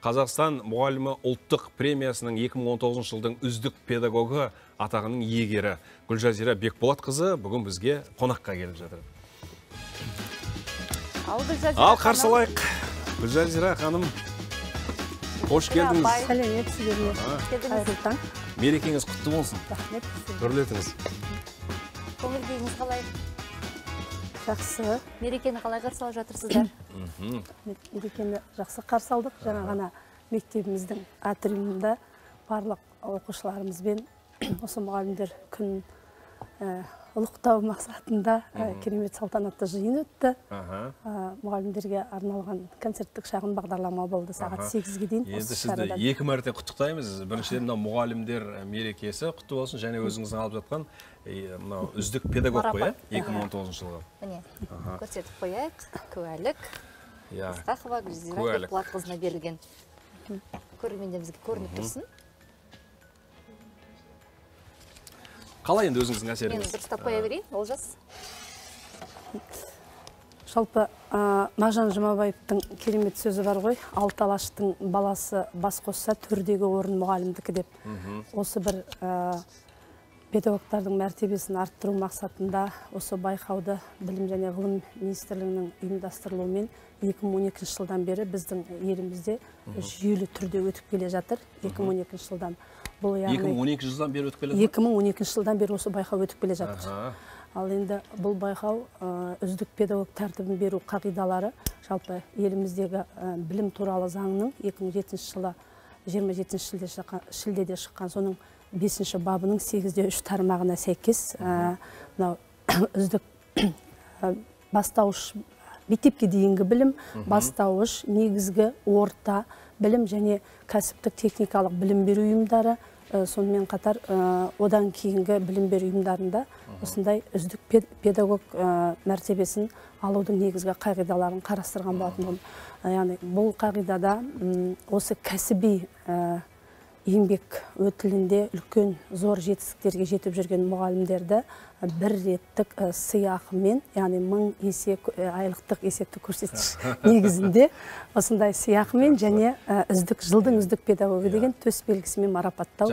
Қазақстан мұғалімі ұлттық премиясының 2019 жылдың үздік педагогі атағының иегері Гүлжазира Бекболатқызы бүгін бізге қонаққа келіп жатыр. Ал қарсы алайық. Гүлжазира ханым, қош келдіңіз. Сәлеметсіздер. Мерекеңіз құтты болсын. Төрлетіңіз. Көңіл күйіңіз қалай? Жақсы. Мерекені қалай қарсы алып жатырсыздар? Мерекені жақсы қарсы алдық. Жаңа ғана мектебіміздің атриумында барлық оқушыларымызбен осы мұғалімдер күн ұлықтау мақсатында керемет салтанатты жиын өтті. Мұғалімдерге арналған концерттік шағын бағдарлама болды сағат 8-ге дейін. Енді сізді екі мәрте құттықтаймыз. Біріншіден мұғалімдер мерекесі құтты болсын, және өзіңіздің алып жатқан үздік педагог қой, 2019 жылғы. Міне, көрсетіп қояйық. Куәлік. Ысқақова Гүлжазира Бекболатқызына берілген. Көрермендерімізге көрініп тұрсын. Қалай енді өзіңіздің әсеріңіз? Мен дұрыстап қоя берейін, Олжас. Жалпы Мағжан Жұмабаевтың керемет сөзі бар ғой, алты алаштың баласы бас қосса төрдегі орын мұғалімдікі деп. Осы бір педагогтардың мәртебесін арттыру мақсатында осы байқауды Білім және ғылым министрлігінің ұйымдастырылуымен 2012 жылдан бері біздің елімізде жүйелі түрде өтіп келе жатыр. 2012 жылдан. 2012 жылдан бері өтіп келе жатыр? 2012 жылдан бері осы байқау өтіп келе жатыр. Ал енді бұл байқау үздік педагог тәртібін беру қағидалары жалпы еліміздегі білім туралы заңның 2007 жылы 27 шілдеде шыққан соның 5 бабының 8-3 тармағына сәйкес үздік бастауыш мектепке дейінгі білім, бастауыш, негізгі, орта білім және кәсіптік техникалық білім беру ұйымдары, сонымен қатар одан кейінгі білім беру ұйымдарында осындай үздік педагог мәртебесін алудың негізгі қағидаларын қарастырған болатын. Яғни бұл қағидада осы кәсіби еңбек өтілінде үлкен зор жетістіктерге жетіп жүрген мұғалімдерді бір реттік сыйақымен, яғни 1000 есе айлықтық есептік көрсеткіш негізінде осындай сыйақымен және жылдың үздік педагогі деген төс белгісімен марапаттау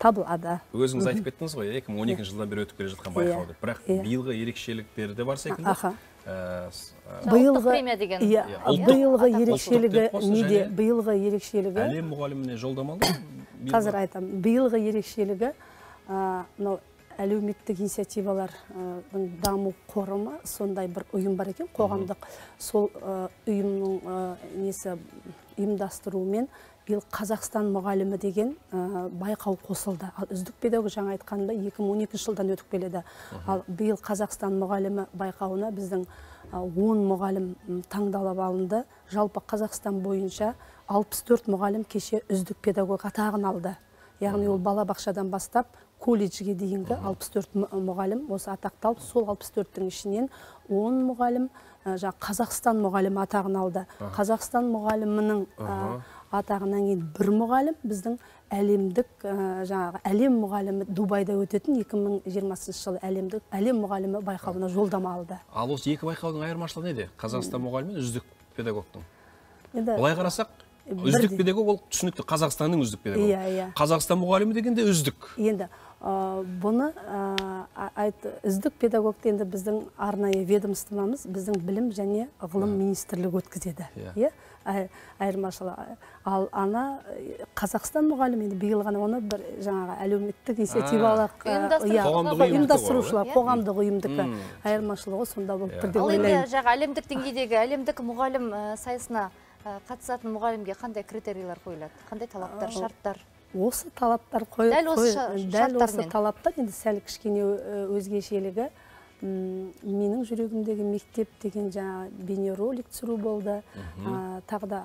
табылады. Өзіңіз айтып кеттіңіз ғой, 2012 жылдан бері өтіп келе жатқан байқауды. Бірақ биылғы ерекшеліктері де бар секілді. Ұлттық премия деген. Биылғы ерекшелігі неде? Биылғы ерекшелігі әлем мұғаліміне жолдамалы? Қазір айтам, биылғы ерекшелігі әлеуметтік инициативалардың даму қорымы сондай бір ұйым бар екен, қоғамдық. Сол ұйымның ұйымдастыруымен биыл Қазақстан мұғалімі деген байқау қосылды. Ал үздік педагог жаңа айтқанымда 2012 жылдан өтіп келеді. Ал биыл Қазақстан мұғалімі байқауына біздің 10 мұғалім таңдалып алынды. Жалпы Қазақстан бойынша 64 мұғалім кеше үздік педагог атағын алды. Яғни ол балабақшадан бастап колледжге дейінгі 64 мұғалім осы атақталып, сол 64-тің ішінен 10 мұғалім Қазақстан мұғалімі атағын алды. Қазақстан мұғалімінің атағынан кейін бір мұғалім біздің әлемдік әлем мұғалімі Дубайда өтетін 2020 жылы әлем мұғалімі байқауына жолдама алды. Ал осы екі байқаудың айырмашылығы неде? Қазақстан мұғалімі мен үздік педагогтың. Олай қарасақ, үздік педагог ол түсінікті, Қазақстанның үздік педагог. Қазақстан мұғалімі дегенде үздік. Енді бұны үздік педагогты енді біздің арнайы ведомствомыз, біздің білім және ғылым министрлігі өткізеді. Айырмашылығы. Ал Қазақстан мұғалімі енді биыл ғана оны бір жаңағы әлеуметтік инициативалық ұйымдастырушылар, қоғамдық ұйымдікі айырмашылығы сонда болып тұр деп ойлаймын. Ал енді жаңа әлемдік деңгейдегі әлемдік мұғалім сайысына қатысатын мұғалімге қандай критерийлер қойылады? Қандай талаптар, шарттар? Осы талаптар дәл осы талаптар енді сәл кішкене өзгешелігі. Менің жүрегімдегі мектеп деген жаңа бейнеролик түсіру болды. Тағы да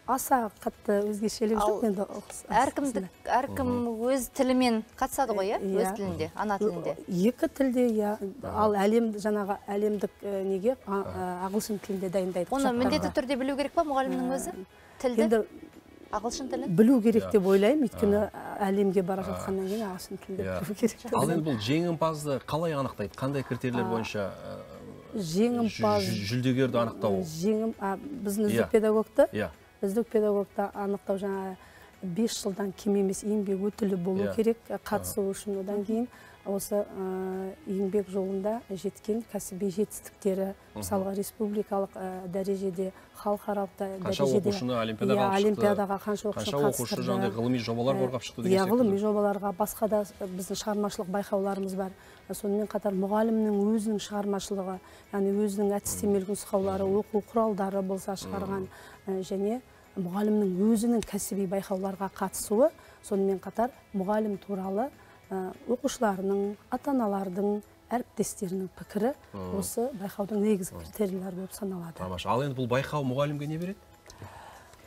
аса қатты өзгешелік жоқ енді. Әркім өз тілімен қатысады ғой, өз тілінде, ана тілінде. Екі тілде, ал жаңағы әлемдік неге ағылшын тілінде дайындайды. Оны міндетті түрде білу керек па мұғалімнің өзі? Тілді? Ағылшын тілін? Білу керек деп ойлаймын, өйткені әлемге бара жатқаннан кейін ағылшын тілінде білу керек. Ал енді бұл жеңімпазды қалай анықтайды? Қандай критерийлер бойынша жүлдегерді анықтау? Біздің үздік педагогты үздік педагогты анықтау жаңа 5 жылдан кем емес еңбек өтілі болу керек қатысу үшін. Одан кейін осы еңбек жолында жеткен кәсіби жетістіктері, мысалға республикалық дәрежеде, халықаралық дәрежеде, олимпиадаға қанша оқушы жаңағыдай ғылыми жобалар қорғап шықты деген сияқты. Ғылыми жобаларға, басқа да біздің шығармашылық байқауларымыз бар. Сонымен қатар мұғалімнің өзінің шығармашылығы, яғни өзінің әдістемелік нұсқаулары, оқу құралдары болса шығарған, және мұғалімнің өзінің кәсіби байқауларға қатысуы, сонымен қатар мұғалім туралы оқушыларының, ата-аналардың, әріптестерінің пікірі осы байқаудың негізгі критерийлері болып саналады. Тамаша. Ал енді бұл байқау мұғалімге не береді?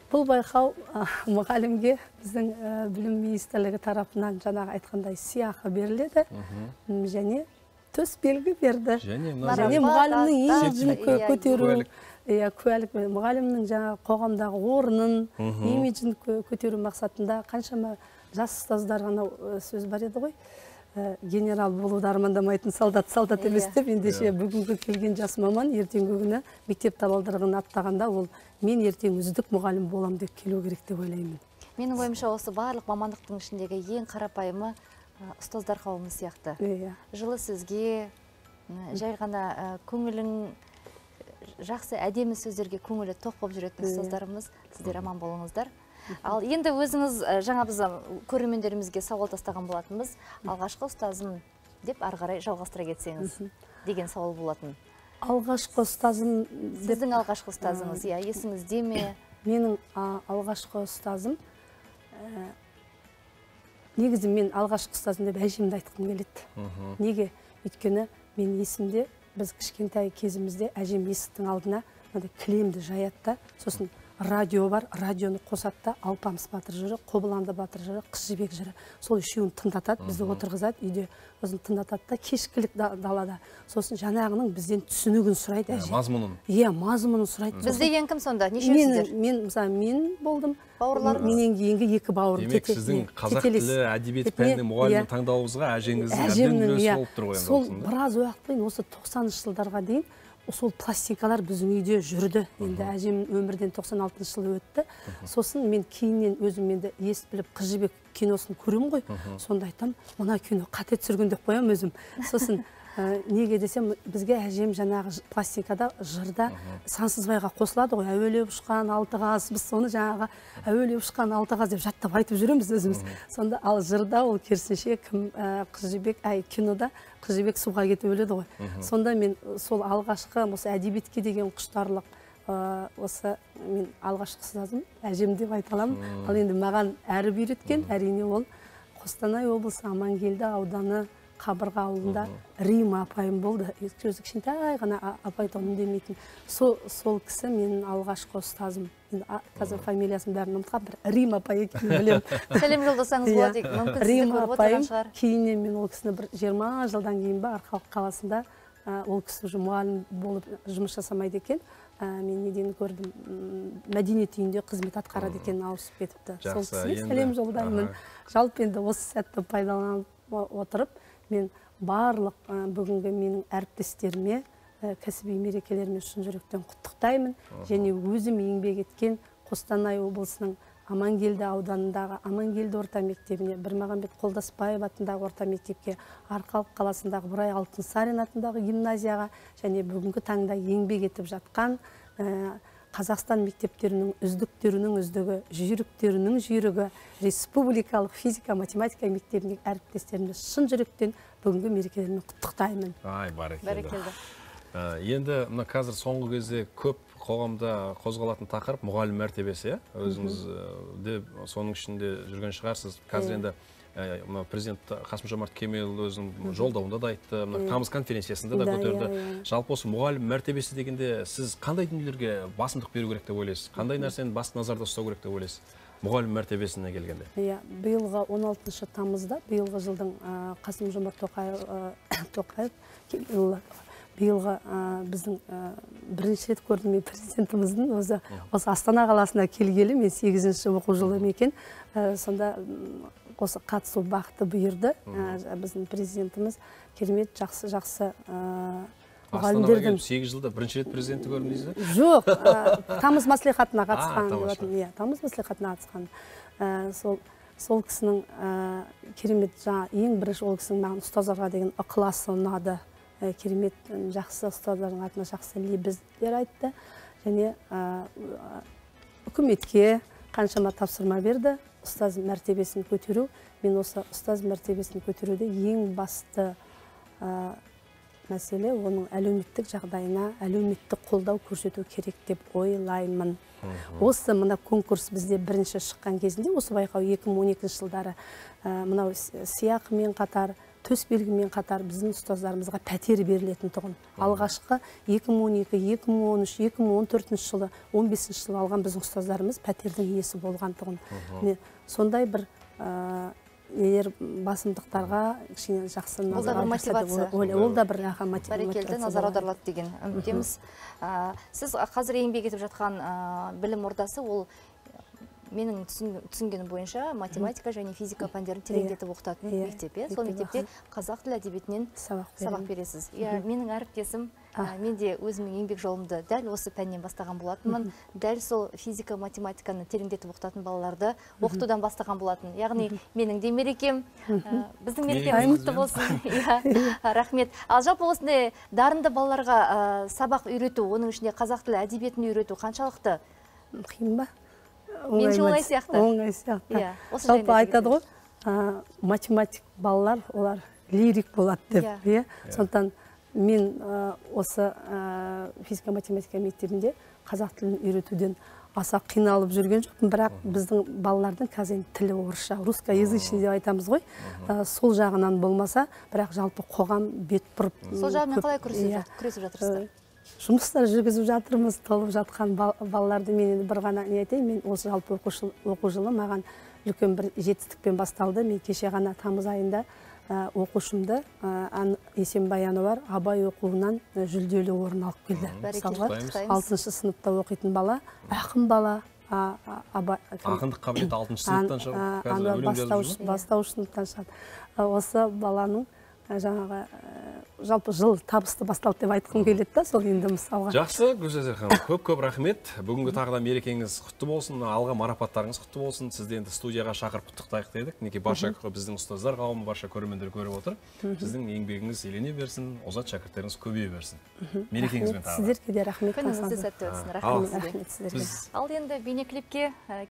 Бұл байқау мұғалімге біздің білім министрлігі тарапынан жаңағы айтқандай сыйақы беріледі және төс белгі берді. Және мұғалімнің имиджін көтеру, куәлік, мұғалімнің жаңағы қоғамдағы орнын, имиджін көтеру мақсатында қаншама жас ұстаздар ғана сөз бар еді ғой. Генерал болуды армандамайтын солдат емес деп, ендеше бүгінгі келген жас маман ертеңгі күні мектеп табалдырығын аттағанда ол мен ертең үздік мұғалім болам деп келу керек деп ойлаймын. Менің ойымша осы барлық мамандықтың ішіндегі ең қарапайымы ұстаздар қауымы сияқты. Жылы сөзге, жай ғана көңілің жақсы әдемі сөздерге көңілі тоқ болып жүретін ұстаздарымыз, сіздер аман болыңыздар. Ал енді өзіңіз жаңа біз көрермендерімізге сауал тастаған болатынбыз. Алғашқы ұстазым деп ары қарай жалғастыра кетсеңіз деген сауал болатын. Алғашқы ұстазым, сіздің алғашқы ұстазыңыз, есіңізде ме? Менің алғашқы ұстазым, негізі мен алғашқы ұстазым деп әжемді айтқым келеді. Неге? Өйткені мен есімде, біз кішкентай кезімізде әжем есіктің алдына кілемді жаятта, сосын радио бар, радионы қосатта, Алпамыс батыр жыры, Қобыланды батыр жыры, Қыз жібек жыры. Сол үшеуін тыңдатады, бізді отырғызады, үйде өзін тыңдатады да, кешкілік далада. Сосын жаңағының бізден түсінігін сұрайды әже. Мазмұнын. Мазмұнын сұрайды. Бізде ең кім сонда? Нешеусіздер? Мен болдым. Бауырларыңыз? Менен кейінгі екі бауырым. Демек, сіздің қазақ тілі, әдебиет пәнінің мұғалімін таңдауыңызға әжеңіздің әбден үлесі болып тұр ғой. Сол біраз уақыт бойы осы 90-шы жылдарға дейін сол пластинкалар біздің үйде жүрді. Енді әжем өмірден 96 жылы өтті. Сосын мен кейіннен өзім енді естіп біліп Қыз жібек киносын көремін ғой. Сонда айтам, мына кино қате түсірген деп қоям өзім. Сосын неге десем, бізге әжем жаңағы пластинкада жырда Сансызбайға қосылады ғой. Әуелеп ұшқан алты қаз, біз соны жаңағы әуелеп ұшқан алты қаз деп жаттап айтып жүреміз өзіміз. Сонда ал жырда ол керісінше Қыз жібек, кинода Қыз жібек суға кетіп өледі ғой. Сонда мен сол алғашқы осы әдебиетке деген құштарлық, осы мен алғашқы ұстазым әжем деп айта аламын. Ал енді маған әріп үйреткен, әрине ол Қостанай облысы Амангелді ауданы Қабырға ауылында Рима апайым болды. Өзі кішкентай ғана апайтауын демейтін. Сол кісі менің алғашқы ұстазым. Қазір фамилиясын бәрін ұмытқан, бір Рима апай екенін білемін. Сәлем жолдасаңыз болады, мүмкін сізді көріп отырған шығар. Кейіннен мен ол кісіні бір 20 жылдан кейін ба Арқалық қаласында ол кісі уже мұғалім болып жұмыс жасамайды екен. Мен неден көрдім, мәдениет үйінде қызмет атқарады екен, ауысып кетіпті. Сол кісіге сәлем жолдаймын. Жалпы енді осы сәтті пайдаланып отырып, мен барлық бүгінгі менің әріптестеріме кәсіби мерекелеріме шын жүректен құттықтаймын. Және өзім еңбек еткен Қостанай облысының Амангелді ауданындағы Амангелді орта мектебіне, Бірмағамбет Қолдасбаев атындағы орта мектепке, Арқалық қаласындағы Бұрай Алтынсарин атындағы гимназияға және бүгінгі таңда еңбек етіп жатқан Қазақстан мектептерінің үздіктерінің үздігі, жүйріктерінің жүйрігі, республикалық физика-математика мектебіндегі әріптестерімді шын жүректен бүгінгі мерекелерімен құттықтаймын. Ай, барекелді. Енді мына қазір соңғы кезде көп қоғамда қозғалатын тақырып мұғалім мәртебесі, өзіңіз де соның ішінде жүрген шығарсыз. Қазір енді президент Қасым-Жомарт Кемелұлы өзінің жолдауында да айтты, тамыз конференциясында да көтерді. Жалпы осы мұғалім мәртебесі дегенде сіз қандай дүниелерге басымдық беру керек деп ойлайсыз? Қандай нәрсені басты назарда ұстау керек деп ойлайсыз? Мұғалім мәртебесіне келгенде. Биылғы 16 тамызда, биылғы жылдың Қасым-Жомарт Тоқаев биылғы біздің бірінші рет көрдім мен президентіміздің осы Астана қаласына келгелі, мен 8-ші оқу жылы екен. Сонда осы қатысу бақыты бұйырды. Біздің президентіміз керемет жақсы Астанаға келіп 8 жылда бірінші рет президентті көрдім дейсіз бе? Жоқ, тамыз маслихатына қатысқан. тамаша. Иә, тамыз маслихатына қатысқан. Сол кісінің керемет, ең бірінші ол кісінің маған ұстаздарға деген ықыласы ұнады. Керемет, жақсы ұстаздардың атына жақсы лебіздер айтты. Және үкіметке қаншама тапсырма берді. Ұстаз мәртебесін көтеру. Мен осы ұстаз мәртебесін көтеруде ең басты мәселе оның әлеуметтік жағдайына, әлеуметтік қолдау көрсету керек деп ойлаймын. Осы мына конкурс бізде бірінші шыққан кезінде, осы байқау 2012 жылдары мынау сыйақымен қатар, төс белгімен қатар біздің ұстаздарымызға пәтер берілетін тұғын. Алғашқы 2012, 2013, 2014 жылы, 15 жылы алған біздің ұстаздарымыз пәтердің иесі болған тұғын. Сондай бір басымдықтарға кішкене жақсы назар мотивация. Ол да бір мотивация. Бәрекелді назар аударылады деген үміттеміз. Сіз қазір еңбек етіп жатқан білім ордасы, ол менің түсінгенім бойынша математика және физика пәндерін тереңдетіп оқытатын мектеп. Сол мектепте қазақ тілі әдебиетінен сабақ бересіз. Менің әріптесім, мен де өзімнің еңбек жолымды дәл осы пәннен бастаған болатынмын. Дәл сол физика, математиканы тереңдетіп оқытатын балаларды оқытудан бастаған болатын. Яғни менің де мерекем, біздің мерекеміз құтты болсын. Рахмет. Ал жалпы осындай дарынды балаларға сабақ үйрету, оның ішінде қазақ тілі әдебиетін үйрету қаншалықты қиын ба? Менше оңай сияқты. Оңай сияқты. Жалпы айтады ғой, математик балалар, олар лирик болады деп. Сондықтан мен осы физика-математика мектебінде қазақ тілін үйретуден аса қиналып жүрген жоқпын, бірақ біздің балалардың қазір тілі орысша, русскоязычный деп айтамыз ғой. Сол жағынан болмаса, бірақ жалпы қоғам бет бұрып. Сол жағынан қалай күресіп жатырсыздар? Жұмыстар жүргізіп жатырмыз, толып жатқан балаларды мен бір ғана не айтайын, мен осы жалпы оқу жылы маған үлкен бір жетістікпен басталды. Мен кеше ғана тамыз айында оқушымды Есенбай Ануар абай оқуынан жүлделі орын алып келді. Мысалға 6-шы сыныпта оқитын бала, ақын бала. Ақындық қабілеті 6-шы сыныптан шығып, бастауыш сыныптан шығады. Осы баланың жаңағы жалпы жыл табысты басталды деп айтқым келеді да, сол енді мысалға. Жақсы, Гүлзазия ханым, көп рахмет. Бүгінгі тағы да мерекеңіз құтты болсын, алға марапаттарыңыз құтты болсын. Сізді енді студияға шақырып құттықтайық дедік. Неге барша біздің ұстаздар қауымы, барша көрермендер көріп отыр. Сіздің еңбегіңіз елене берсін, озат шәкірттеріңіз көбейе берсін. Мерекеңізбен тағы. Сіздерге де рахмет. Күніңізде сәтті өтсін. Рахмет сізге. Ал енді бейнеклипке